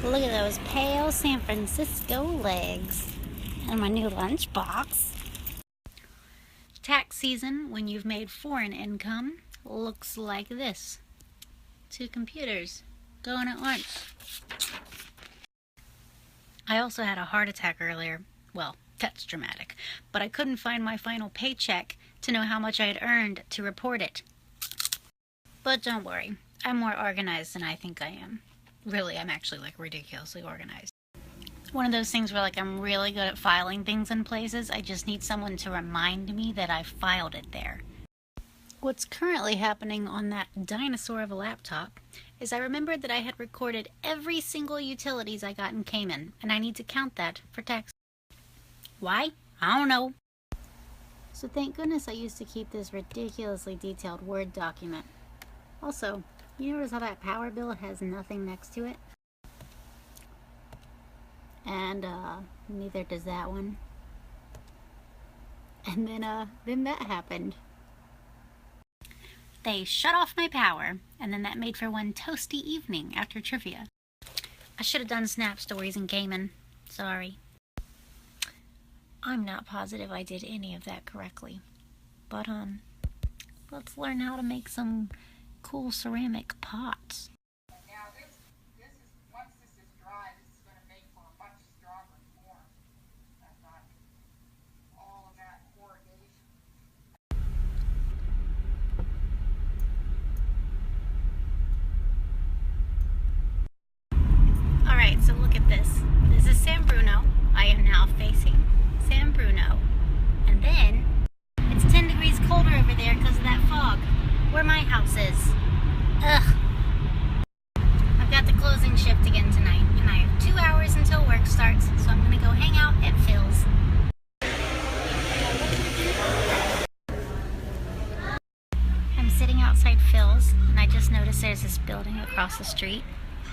Look at those pale San Francisco legs. And my new lunchbox. Tax season, when you've made foreign income, looks like this. 2 computers going at once. I also had a heart attack earlier. Well, that's dramatic. But I couldn't find my final paycheck to know how much I had earned to report it. But don't worry, I'm more organized than I think I am. Really, I'm actually like ridiculously organized. One of those things where like I'm really good at filing things in places. I just need someone to remind me that I filed it there. What's currently happening on that dinosaur of a laptop is I remembered that I had recorded every single utilities I got in Cayman, and I need to count that for tax. Why? I don't know. So thank goodness I used to keep this ridiculously detailed Word document. Also, you notice how that power bill has nothing next to it? And neither does that one. And then that happened. They shut off my power, and then that made for one toasty evening after trivia. I should have done Snap Stories in Cayman. Sorry. I'm not positive I did any of that correctly. But, let's learn how to make some cool ceramic pots. Now this is, once this is dry, this is going to make for a much stronger form. I've got all of that corrugation. Alright, so look at this. This is San Bruno. I am now facing San Bruno. And then, it's 10 degrees colder over there because of that fog. Where my house is. Ugh. I've got the closing shift again tonight, and I have 2 hours until work starts, so I'm gonna go hang out at Phil's. I'm sitting outside Phil's, and I just noticed there's this building across the street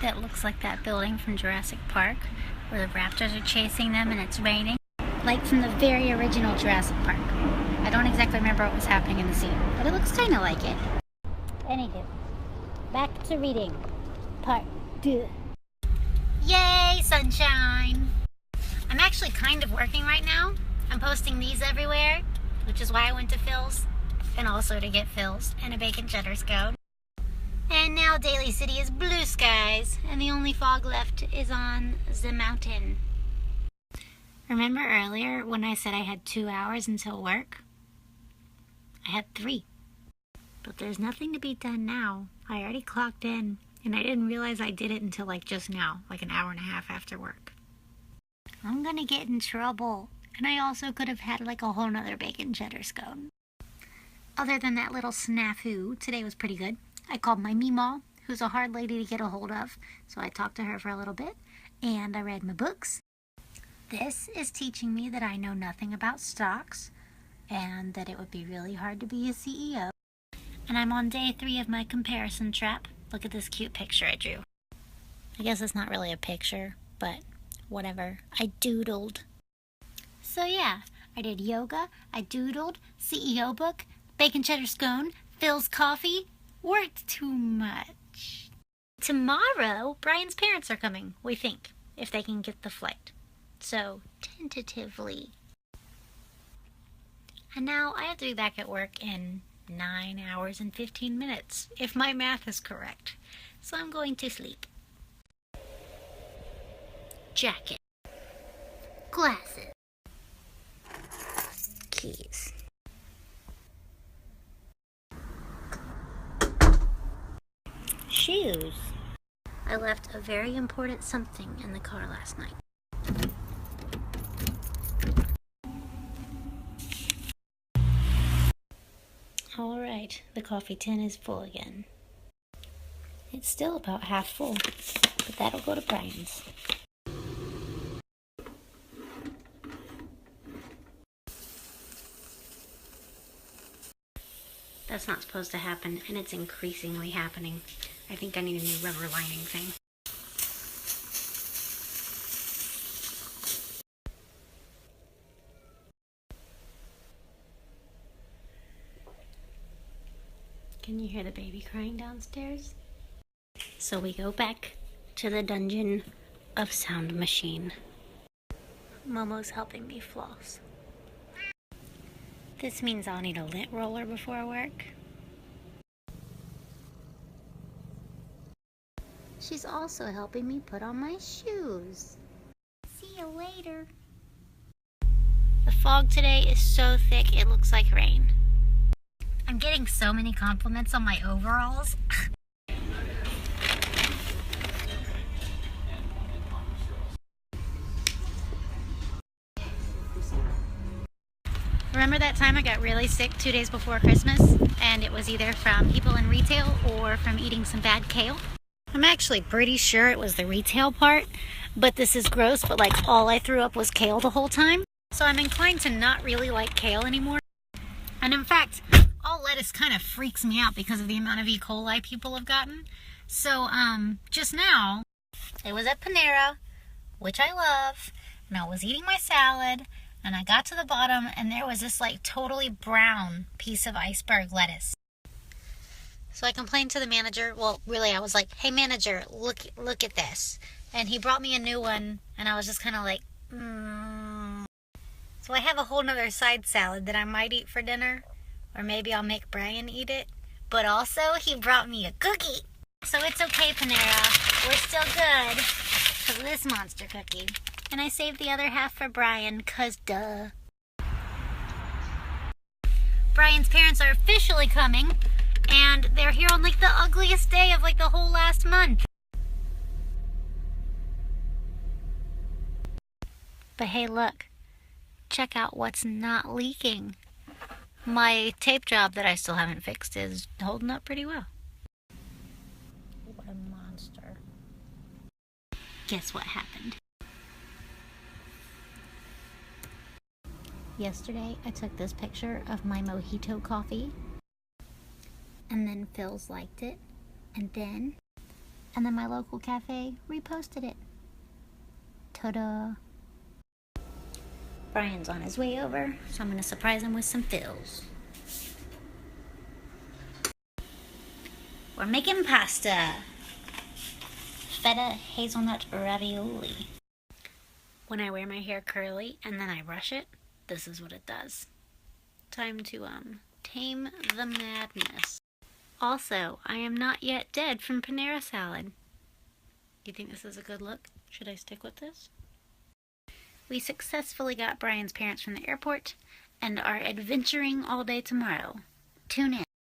that looks like that building from Jurassic Park, where the raptors are chasing them and it's raining. Like from the very original Jurassic Park. I don't exactly remember what was happening in the scene, but it looks kind of like it. Anywho, back to reading. Part 2. Yay, sunshine! I'm actually kind of working right now. I'm posting these everywhere, which is why I went to Phil's, and also to get Phil's and a bacon cheddar scone. And now Daly City is blue skies, and the only fog left is on the mountain. Remember earlier when I said I had 2 hours until work? I had 3. But there's nothing to be done now. I already clocked in, and I didn't realize I did it until like just now, like an hour and a half after work. I'm gonna get in trouble. And I also could have had like a whole nother bacon cheddar scone. Other than that little snafu, today was pretty good. I called my Meemaw, who's a hard lady to get a hold of, so I talked to her for a little bit, and I read my books. This is teaching me that I know nothing about stocks, and that it would be really hard to be a CEO. And I'm on day 3 of my comparison trap. Look at this cute picture I drew. I guess it's not really a picture, but whatever. I doodled. So yeah, I did yoga, I doodled, CEO book, bacon cheddar scone, Phil's coffee. Worked too much. Tomorrow, Brian's parents are coming, we think, if they can get the flight. So, tentatively. And now I have to be back at work in 9 hours and 15 minutes, if my math is correct. So I'm going to sleep. Jacket. Glasses. Keys. Shoes. I left a very important something in the car last night. Alright, the coffee tin is full again. It's still about half full, but that'll go to Brian's. That's not supposed to happen, and it's increasingly happening. I think I need a new rubber lining thing. Can you hear the baby crying downstairs? So we go back to the dungeon of sound machine. Momo's helping me floss. This means I'll need a lint roller before work. She's also helping me put on my shoes. See you later. The fog today is so thick it looks like rain. I'm getting so many compliments on my overalls. Remember that time I got really sick 2 days before Christmas? And it was either from people in retail or from eating some bad kale? I'm actually pretty sure it was the retail part, but this is gross, but like all I threw up was kale the whole time. So I'm inclined to not really like kale anymore. And in fact, all lettuce kind of freaks me out because of the amount of E. coli people have gotten. So just now, it was at Panera, which I love, and I was eating my salad, and I got to the bottom, and there was this like totally brown piece of iceberg lettuce. So I complained to the manager. Well, really, I was like, "Hey, manager, look at this." And he brought me a new one, and I was just kind of like, So I have a whole nother side salad that I might eat for dinner, or maybe I'll make Brian eat it. But also, he brought me a cookie. So it's okay, Panera. We're still good because of this monster cookie. And I saved the other half for Brian, cause duh. Brian's parents are officially coming, and they're here on like the ugliest day of like the whole last month. But hey, look. Check out what's not leaking. My tape job that I still haven't fixed is holding up pretty well. What a monster. Guess what happened? Yesterday, I took this picture of my mojito coffee, and then Phil's liked it, and then my local cafe reposted it. Ta-da! Brian's on his way over, so I'm gonna surprise him with some Phils. We're making pasta. Feta hazelnut ravioli. When I wear my hair curly and then I brush it, this is what it does. Time to tame the madness. Also, I am not yet dead from Panera salad. Do you think this is a good look? Should I stick with this? We successfully got Brian's parents from the airport and are adventuring all day tomorrow. Tune in.